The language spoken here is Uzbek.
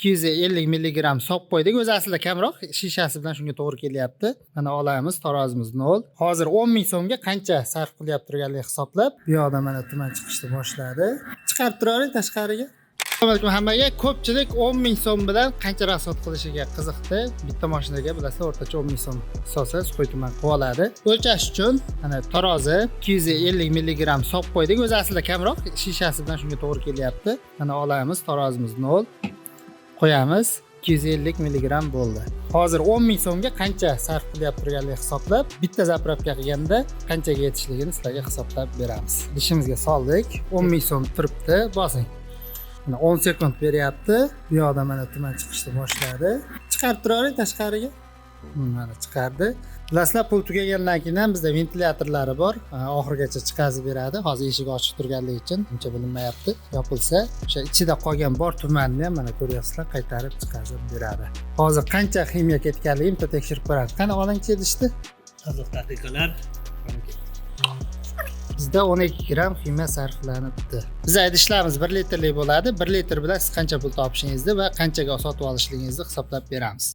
250 milligram solib qo'ydik. O'zi aslida kamroq, shishasi bilan shunga to'g'ri kelyapti. Mana olamiz, tarozimiz 0. Hozir 10 ming so'mga qancha sarf qilyapti turganligini hisoblab, bu yoqda mana tuman chiqishni boshladi. Chiqarib turaylik tashqariga. Assalomu alaykum hammaga. Ko'pchilik 10 ming so'm bilan qancha rasxod qilishiga qiziqdi. Bitta mashinaga bilasizlar o'rtacha 10 ming so'm hisobsa Suxoy tuman qilib oladi. O'lchash uchun mana tarozi 250 milligram solib qo'ydik. O'zi aslida kamroq, shishasi bilan shunga to'g'ri kelyapti. Mana olamiz, tarozimiz 0. Qo'yamiz. 250 milligram bo'ldi. Hozir 10 ming so'mga qancha sarf qilyapti turganligini hisoblab, bitta zapravka qilganda qanchaga yetishligini sizlarga hisoblab beramiz. Idishimizga soldik. 10 ming so'm turibdi. Bosing. Mana 10 sekund beryapti. Bu yoqda mana tuman chiqishni boshladi. Chiqarib turaylik tashqariga. Mana chiqardi. Bilasizlar, pul tugagandan keyin ham bizda ventilyatorlari bor. Oxirigacha chiqazib beradi. Hozir eshik ochiq turganligi uchun uncha bilinmayapti. Yopilsa, o'sha ichida qolgan bor tumanni ham mana ko'ryapsizlar, qaytarib chiqazib beradi. Hozir qancha ximiya ketganligini bitta tekshirib ko'ramiz. Qani olingchi idishni. Aziq daqiqalar. Bizda 12 gram ximiya sarflanibdi. Biz idishlarimiz 1 litrlik bo'ladi. 1 litr bilan siz qancha pul topishingizni va qanchaga sotib olishligingizni hisoblab beramiz.